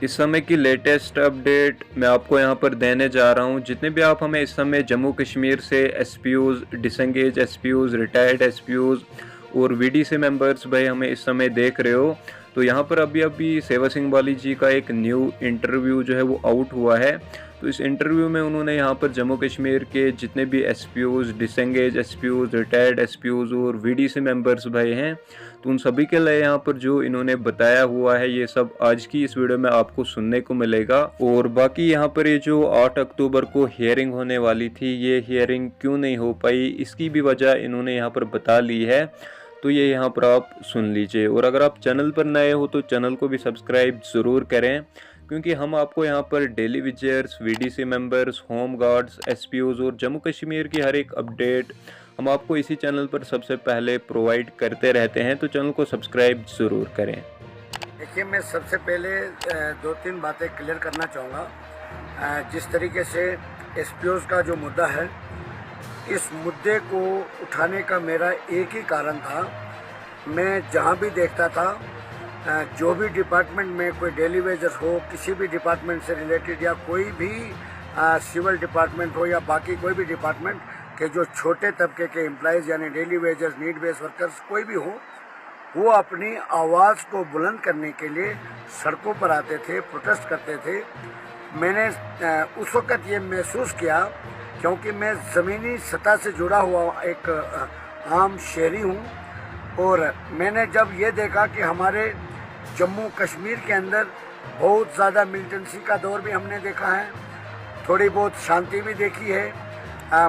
इस समय की लेटेस्ट अपडेट मैं आपको यहाँ पर देने जा रहा हूँ। जितने भी आप हमें इस समय जम्मू कश्मीर से एसपीओज, डिसंगेज एसपीओज, रिटायर्ड एसपीओज और वीडीसी मेंबर्स भाई हमें इस समय देख रहे हो, तो यहाँ पर अभी सेवा सिंह बाली जी का एक न्यू इंटरव्यू जो है वो आउट हुआ है। तो इस इंटरव्यू में उन्होंने यहाँ पर जम्मू कश्मीर के जितने भी एसपीओज, डिसंगेज एसपीओज, रिटायर्ड एसपीओज और वीडीसी मेंबर्स भाई हैं, तो उन सभी के लिए यहाँ पर जो इन्होंने बताया हुआ है ये सब आज की इस वीडियो में आपको सुनने को मिलेगा। और बाकी यहाँ पर ये जो 8 अक्टूबर को हियरिंग होने वाली थी, ये हियरिंग क्यों नहीं हो पाई, इसकी भी वजह इन्होंने यहाँ पर बता ली है। तो ये यहाँ पर आप सुन लीजिए। और अगर आप चैनल पर नए हो तो चैनल को भी सब्सक्राइब ज़रूर करें, क्योंकि हम आपको यहाँ पर daily visitors, VDC members, home guards, SPOs और जम्मू कश्मीर की हर एक अपडेट हम आपको इसी चैनल पर सबसे पहले प्रोवाइड करते रहते हैं। तो चैनल को सब्सक्राइब ज़रूर करें। देखिए, मैं सबसे पहले 2-3 बातें क्लियर करना चाहूँगा। जिस तरीके से एसपीओज का जो मुद्दा है, इस मुद्दे को उठाने का मेरा एक ही कारण था। मैं जहाँ भी देखता था, जो भी डिपार्टमेंट में कोई डेली वेजर्स हो, किसी भी डिपार्टमेंट से रिलेटेड, या कोई भी सिविल डिपार्टमेंट हो या बाकी कोई भी डिपार्टमेंट के जो छोटे तबके के एम्प्लॉयज़ यानी daily wagers, need based workers कोई भी हो, वो अपनी आवाज़ को बुलंद करने के लिए सड़कों पर आते थे, प्रोटेस्ट करते थे। मैंने उस वक़्त ये महसूस किया, क्योंकि मैं ज़मीनी सतह से जुड़ा हुआ एक आम शहरी हूँ, और मैंने जब ये देखा कि हमारे जम्मू कश्मीर के अंदर बहुत ज़्यादा मिलिटेंसी का दौर भी हमने देखा है, थोड़ी बहुत शांति भी देखी है,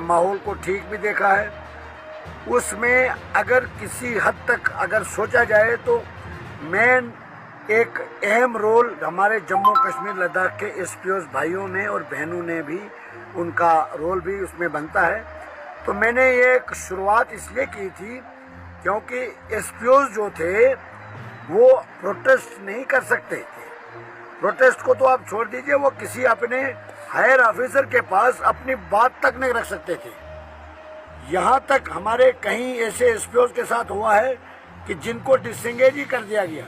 माहौल को ठीक भी देखा है, उसमें अगर किसी हद तक अगर सोचा जाए तो मेन एक अहम रोल हमारे जम्मू कश्मीर लद्दाख के एसपीओज भाइयों ने और बहनों ने भी, उनका रोल भी उसमें बनता है। तो मैंने ये एक शुरुआत इसलिए की थी क्योंकि एसपीओज जो थे वो प्रोटेस्ट नहीं कर सकते थे। प्रोटेस्ट को तो आप छोड़ दीजिए, वो किसी अपने हायर ऑफिसर के पास अपनी बात तक नहीं रख सकते थे। यहाँ तक हमारे कहीं ऐसे एसपीओज के साथ हुआ है कि जिनको डिसंगेज ही कर दिया गया।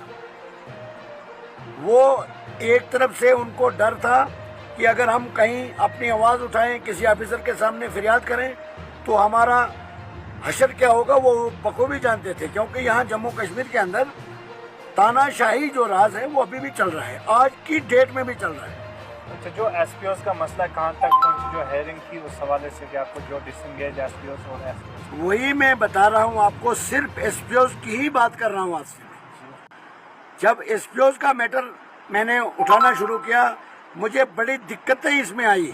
वो एक तरफ से उनको डर था कि अगर हम कहीं अपनी आवाज़ उठाएं, किसी ऑफिसर के सामने फरियाद करें, तो हमारा हशर क्या होगा वो बखूबी जानते थे। क्योंकि यहाँ जम्मू कश्मीर के अंदर तानाशाही जो राज है वो अभी भी चल रहा है, आज की डेट में भी चल रहा है। अच्छा, जो एसपीओज का मसला कहाँ तक पहुँची, जो हेयरिंग की, उस हवाले से कि आपको जो डिसंगेज एसपीओज और एसपीओज, वही मैं बता रहा हूँ आपको, सिर्फ एसपीओज की ही बात कर रहा हूँ आज से। जब एसपीओज का मैटर मैंने उठाना शुरू किया, मुझे बड़ी दिक्कतें इसमें आई।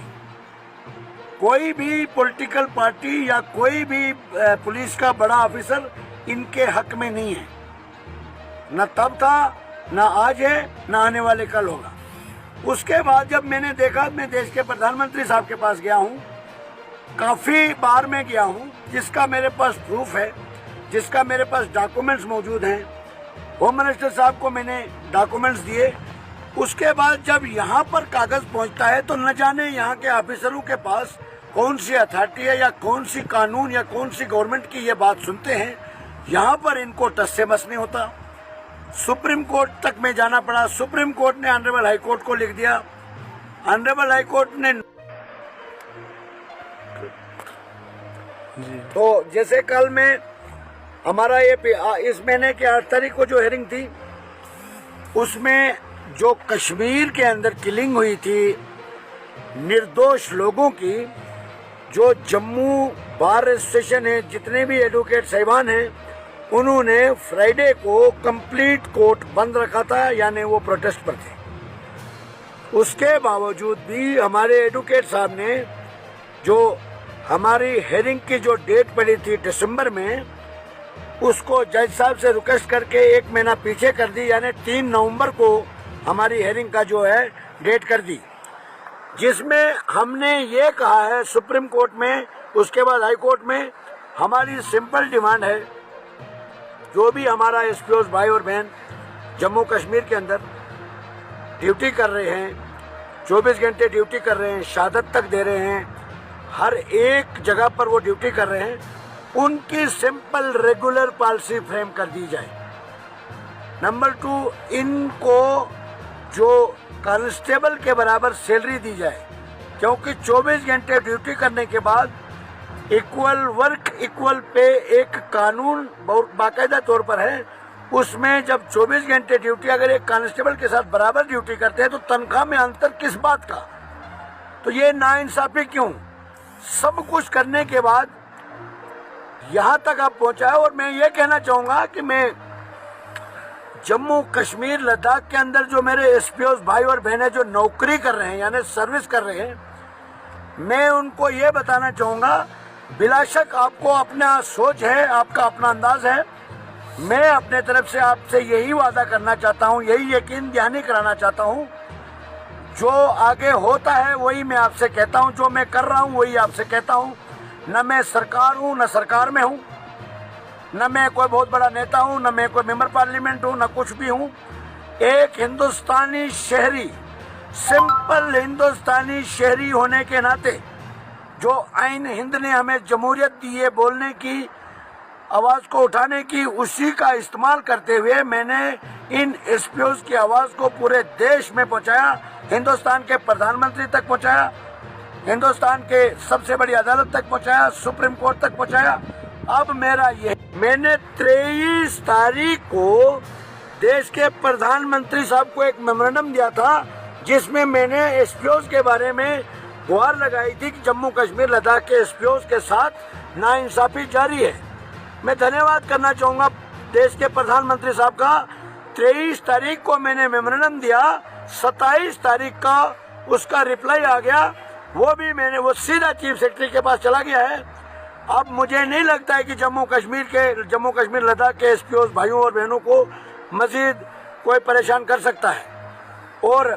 कोई भी पॉलिटिकल पार्टी या कोई भी पुलिस का बड़ा ऑफिसर इनके हक में नहीं है, न तब था, न आज है, न आने वाले कल होगा। उसके बाद जब मैंने देखा, मैं देश के प्रधानमंत्री साहब के पास गया हूँ, काफ़ी बार मैं गया हूँ, जिसका मेरे पास प्रूफ है, जिसका मेरे पास डॉक्यूमेंट्स मौजूद हैं। होम मिनिस्टर साहब को मैंने डॉक्यूमेंट्स दिए। उसके बाद जब यहाँ पर कागज़ पहुँचता है तो न जाने यहाँ के ऑफिसरों के पास कौन सी अथॉरिटी है या कौन सी कानून या कौन सी गवर्नमेंट की ये बात सुनते हैं। यहाँ पर इनको टस से मस नहीं होता। सुप्रीम कोर्ट तक में जाना पड़ा। सुप्रीम कोर्ट ने ऑनरेबल हाई कोर्ट को लिख दिया। ऑनरेबल हाई कोर्ट ने तो जैसे कल में हमारा ये इस महीने की 8 तारीख को जो हियरिंग थी, उसमें जो कश्मीर के अंदर किलिंग हुई थी निर्दोष लोगों की, जो जम्मू बार एसोसिएशन है, जितने भी एडवोकेट साहिबान हैं, उन्होंने फ्राइडे को कंप्लीट कोर्ट बंद रखा था, यानी वो प्रोटेस्ट पर थे। उसके बावजूद भी हमारे एडवोकेट साहब ने जो हमारी हेयरिंग की जो डेट पड़ी थी दिसंबर में, उसको जज साहब से रिक्वेस्ट करके 1 महीना पीछे कर दी, यानी 3 नवंबर को हमारी हेयरिंग का जो है डेट कर दी, जिसमें हमने ये कहा है सुप्रीम कोर्ट में, उसके बाद हाई कोर्ट में, हमारी सिंपल डिमांड है, जो भी हमारा एसपीओज भाई और बहन जम्मू कश्मीर के अंदर ड्यूटी कर रहे हैं, 24 घंटे ड्यूटी कर रहे हैं, शहादत तक दे रहे हैं, हर एक जगह पर वो ड्यूटी कर रहे हैं, उनकी सिंपल रेगुलर पॉलिसी फ्रेम कर दी जाए। नंबर 2, इनको जो कांस्टेबल के बराबर सैलरी दी जाए, क्योंकि 24 घंटे ड्यूटी करने के बाद इक्वल वर्क इक्वल पे एक कानून बाकायदा तौर पर है। उसमें जब 24 घंटे ड्यूटी अगर एक कांस्टेबल के साथ बराबर ड्यूटी करते हैं तो तनख्वाह में अंतर किस बात का? तो ये नाइंसाफी क्यों? सब कुछ करने के बाद यहाँ तक आप पहुँचा है। और मैं ये कहना चाहूँगा कि मैं जम्मू कश्मीर लद्दाख के अंदर जो मेरे एसपीओ भाई और बहनें जो नौकरी कर रहे हैं यानी सर्विस कर रहे हैं, मैं उनको ये बताना चाहूँगा, बिलाशक आपको अपना सोच है, आपका अपना अंदाज है। मैं अपने तरफ से आपसे यही वादा करना चाहता हूँ, यही यकीन दहानी कराना चाहता हूँ, जो आगे होता है वही मैं आपसे कहता हूँ, जो मैं कर रहा हूँ वही आपसे कहता हूँ। न मैं सरकार हूँ, न सरकार में हूँ, न मैं कोई बहुत बड़ा नेता हूँ, न मैं कोई मेंबर पार्लियामेंट हूँ, न कुछ भी हूँ। एक हिंदुस्तानी शहरी, सिंपल हिंदुस्तानी शहरी होने के नाते जो आइन हिंद ने हमें जमहूरियत दी है बोलने की, आवाज़ को उठाने की, उसी का इस्तेमाल करते हुए मैंने इन एसपीओ की आवाज़ को पूरे देश में पहुंचाया, हिंदुस्तान के प्रधानमंत्री तक पहुंचाया, हिंदुस्तान के सबसे बड़ी अदालत तक पहुंचाया, सुप्रीम कोर्ट तक पहुंचाया। अब मेरा ये, मैंने 23 तारीख को देश के प्रधानमंत्री साहब को एक मेमोरेंडम दिया था, जिसमें मैंने एसपीओ के बारे में गुहार लगाई थी कि जम्मू कश्मीर लद्दाख के एसपीओ के साथ नाइंसाफी जारी है। मैं धन्यवाद करना चाहूँगा देश के प्रधानमंत्री साहब का। 23 तारीख को मैंने मेमोरेंडम दिया, 27 तारीख का उसका रिप्लाई आ गया, वो सीधा चीफ सेक्रेटरी के पास चला गया है। अब मुझे नहीं लगता है कि जम्मू कश्मीर लद्दाख के एसपीओ भाइयों और बहनों को मजीद कोई परेशान कर सकता है। और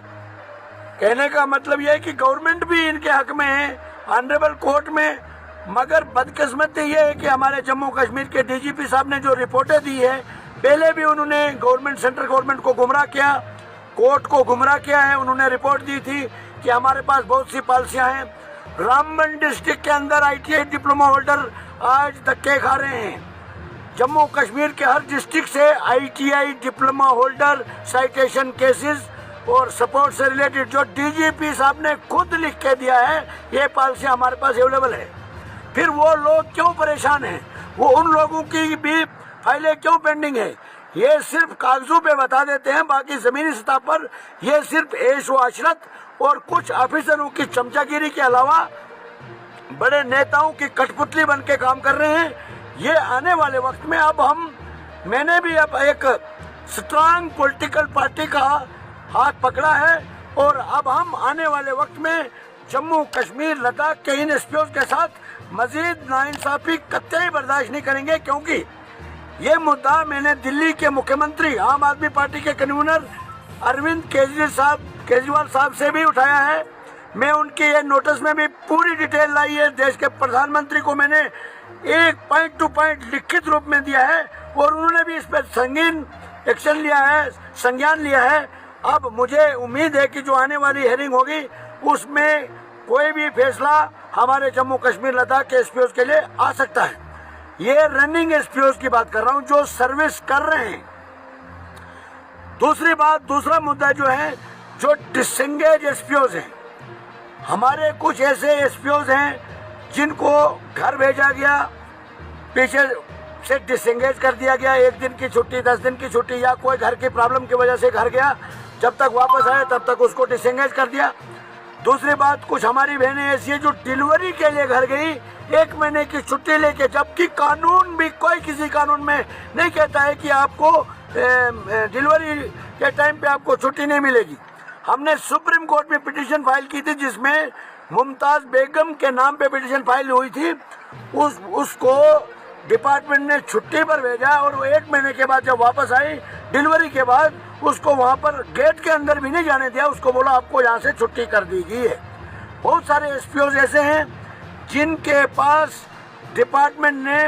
कहने का मतलब यह है कि गवर्नमेंट भी इनके हक में है, ऑनरेबल कोर्ट में। मगर बदकिस्मती ये है कि हमारे जम्मू कश्मीर के डीजीपी साहब ने जो रिपोर्टें दी है, पहले भी उन्होंने सेंट्रल गवर्नमेंट को गुमराह किया, कोर्ट को गुमराह किया है। उन्होंने रिपोर्ट दी थी कि हमारे पास बहुत सी पॉलिसियां हैं। रामबन डिस्ट्रिक्ट के अंदर ITI डिप्लोमा होल्डर आज धक्के खा रहे हैं। जम्मू कश्मीर के हर डिस्ट्रिक्ट से ITI diploma holder citation cases और सपोर्ट से रिलेटेड जो डीजीपी साहब ने खुद लिख के दिया है, ये पॉलिसी हमारे पास अवेलेबल है। फिर वो लोग क्यों परेशान हैं? वो उन लोगों की भी फाइलें क्यों पेंडिंग है? ये सिर्फ कागजों पे बता देते हैं, बाकी जमीनी सतह पर ये सिर्फ ऐश व अशरत और कुछ ऑफिसरों की चमचागिरी के अलावा बड़े नेताओं की कठपुतली बन के काम कर रहे हैं। ये आने वाले वक्त में मैंने भी अब एक स्ट्रांग पॉलिटिकल पार्टी का हाथ पकड़ा है और अब हम आने वाले वक्त में जम्मू कश्मीर लद्दाख के इन एसपीओ के साथ मजीद नाइंसाफी कतई बर्दाश्त नहीं करेंगे, क्योंकि ये मुद्दा मैंने दिल्ली के मुख्यमंत्री आम आदमी पार्टी के कन्वीनर अरविंद केजरीवाल साहब से भी उठाया है। मैं उनके ये नोटिस में भी पूरी डिटेल लाई है। देश के प्रधानमंत्री को मैंने एक पॉइंट टू पॉइंट लिखित रूप में दिया है और उन्होंने भी इस पर संगीन एक्शन लिया है, संज्ञान लिया है। अब मुझे उम्मीद है कि जो आने वाली हेयरिंग होगी उसमें कोई भी फैसला हमारे जम्मू कश्मीर लद्दाख के एसपीओ के लिए आ सकता है। ये रनिंग एसपीओ की बात कर रहा हूँ जो सर्विस कर रहे हैं। दूसरा मुद्दा जो है, जो डिसएंगेज एसपीओ हैं, हमारे कुछ ऐसे एसपीओ हैं जिनको घर भेजा गया, पीछे से डिसएंगेज कर दिया गया, 1 दिन की छुट्टी, 10 दिन की छुट्टी, या कोई घर की प्रॉब्लम की वजह से घर गया, जब तक वापस आए तब तक उसको डिसएंगेज कर दिया। दूसरी बात, कुछ हमारी बहनें ऐसी है जो डिलीवरी के लिए घर गई 1 महीने की छुट्टी लेके, जबकि कानून भी कोई किसी कानून में नहीं कहता है कि आपको डिलीवरी के टाइम पे आपको छुट्टी नहीं मिलेगी। हमने सुप्रीम कोर्ट में पिटीशन फाइल की थी जिसमें मुमताज बेगम के नाम पे पिटीशन फाइल हुई थी। उसको डिपार्टमेंट ने छुट्टी पर भेजा और वो 1 महीने के बाद जब वापस आई डिलीवरी के बाद, उसको वहाँ पर गेट के अंदर भी नहीं जाने दिया, उसको बोला आपको यहाँ से छुट्टी कर दी गई है। बहुत सारे एसपीओ ऐसे हैं जिनके पास डिपार्टमेंट ने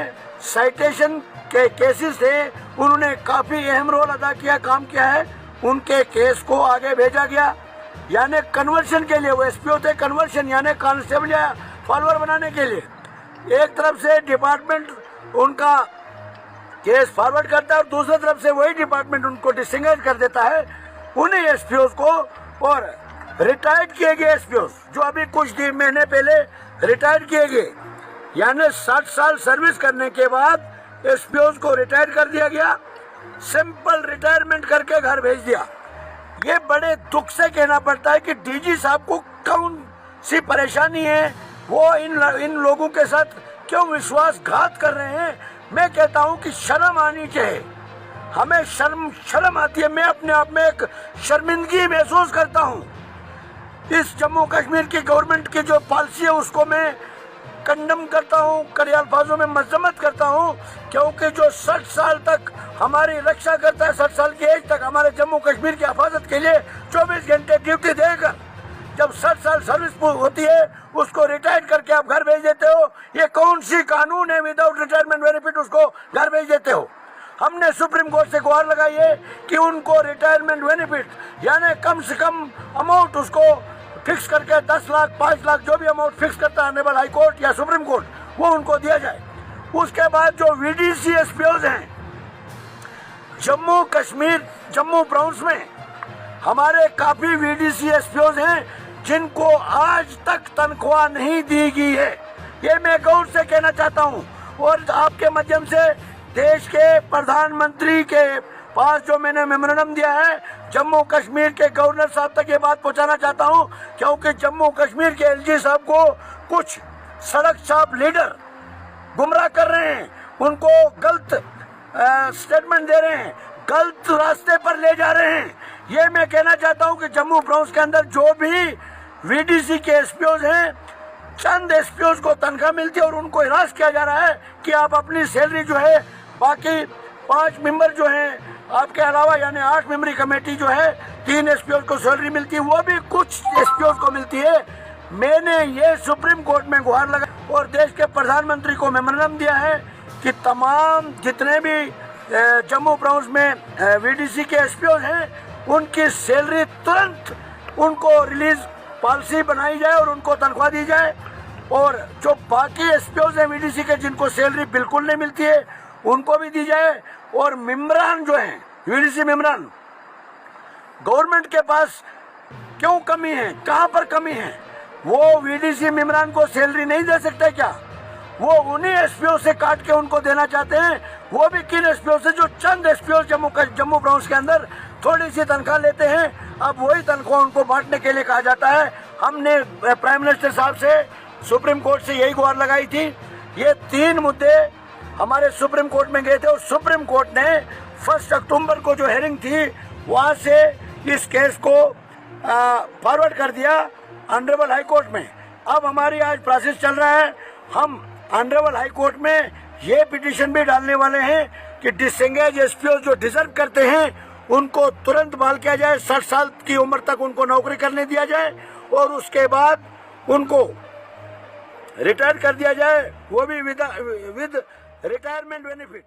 साइटेशन के केसेस थे, उन्होंने काफ़ी अहम रोल अदा किया, काम किया है, उनके केस को आगे भेजा गया। यानी कन्वर्शन के लिए वो एसपीओ थे, कन्वर्शन यानी कांस्टेबल या फॉलोअर बनाने के लिए एक तरफ से डिपार्टमेंट उनका केस फॉरवर्ड करता है और दूसरी तरफ से वही डिपार्टमेंट उनको डिसएंगेज कर देता है। उन्हीं एसपीओ को और रिटायर्ड किए गए एसपीओ जो अभी कुछ महीने पहले रिटायर्ड किए गए, यानी 60 साल सर्विस करने के बाद एसपीओ को रिटायर कर दिया गया, सिंपल रिटायरमेंट करके घर भेज दिया। ये बड़े दुख से कहना पड़ता है कि डीजी साहब को कौन सी परेशानी है, वो इन लोगों के साथ क्यों विश्वासघात कर रहे हैं। मैं कहता हूं कि शर्म आनी चाहिए, हमें शर्म आती है। मैं अपने आप में एक शर्मिंदगी महसूस करता हूं। इस जम्मू कश्मीर की गवर्नमेंट की जो पॉलिसी है उसको मैं कंडम करता हूं, कड़े अल्फाजों में मजम्मत करता हूं, क्योंकि जो 60 साल तक हमारी रक्षा करता है, 60 साल की एज तक हमारे जम्मू कश्मीर की हिफाजत के लिए 24 घंटे ड्यूटी देकर जब 60 साल सर्विस होती है उसको रिटायर करके आप घर भेज देते हो। ये कौन सी कानून है, विदाउट रिटायरमेंट बेनिफिट उसको घर भेज देते हो। हमने सुप्रीम कोर्ट से गुहार लगाई है कि उनको रिटायरमेंट बेनिफिट यानी कम से कम अमाउंट उसको फिक्स करके 10 लाख 5 लाख जो भी अमाउंट फिक्स करता है ऑनरेबल हाई कोर्ट या सुप्रीम कोर्ट, वो उनको दिया जाए। उसके बाद जो वीडीसी एसपीओज हैं जम्मू कश्मीर, जम्मू प्रांत में हमारे काफी वीडीसी एसपीओज हैं जिनको आज तक तनख्वाह नहीं दी गई है। ये मैं गौर से कहना चाहता हूं और आपके माध्यम से देश के प्रधानमंत्री के पास जो मैंने मेमोरेंडम दिया है जम्मू कश्मीर के गवर्नर साहब तक ये बात पहुंचाना चाहता हूं, क्योंकि जम्मू कश्मीर के एलजी साहब को कुछ सड़क छाप लीडर गुमराह कर रहे हैं, उनको गलत स्टेटमेंट दे रहे हैं, गलत रास्ते पर ले जा रहे हैं। ये मैं कहना चाहता हूं कि जम्मू प्रांत के अंदर जो भी वीडीसी के एसपीओज हैं, चंद एसपीओज को तनख्वाह मिलती है और उनको हिरास किया जा रहा है कि आप अपनी सैलरी जो है बाकी 5 मेंबर जो हैं आपके अलावा यानी 8 मेंबरी कमेटी जो है 3 एसपीओज को सैलरी मिलती है, वो भी कुछ एसपीओज को मिलती है। मैंने ये सुप्रीम कोर्ट में गुहार लगाई और देश के प्रधानमंत्री को मेमोरेंडम दिया है कि तमाम जितने भी जम्मू प्रांत में वीडीसी के एसपीओज हैं उनकी सैलरी तुरंत उनको रिलीज पॉलिसी बनाई जाए और उनको तनख्वाह दी जाए, और जो बाकी एसपीओज हैं वीडीसी के जिनको सैलरी बिल्कुल नहीं मिलती है उनको भी दी जाए। और मेम्बरान जो हैं वीडीसी मेम्बरान, गवर्नमेंट के पास क्यों कमी है, कहां पर कमी है? वो वीडीसी मेम्बरान को सैलरी नहीं दे सकते क्या? वो उन्हीं एसपीओ से काट के उनको देना चाहते हैं। वो भी किन एसपीओ से? जो चंद एसपीओ जम्मू प्रांत के अंदर थोड़ी सी तनख्वाह लेते हैं, अब वही तनख्वाह उनको बांटने के लिए कहा जाता है। हमने प्राइम मिनिस्टर साहब से सुप्रीम कोर्ट से यही गुहार लगाई थी। ये 3 मुद्दे हमारे सुप्रीम कोर्ट में गए थे और सुप्रीम कोर्ट ने 1 अक्टूबर को जो हेयरिंग थी वहां से इस केस को फॉरवर्ड कर दिया ऑनरेबल हाई कोर्ट में। अब हमारी आज प्रोसेस चल रहा है, हम ऑनरेबल हाई कोर्ट में ये पिटीशन भी डालने वाले हैं कि डिसएंगेज एसपीओ जो डिजर्व करते हैं उनको तुरंत बहाल किया जाए, 60 साल की उम्र तक उनको नौकरी करने दिया जाए और उसके बाद उनको रिटायर कर दिया जाए, वो भी विद रिटायरमेंट बेनिफिट।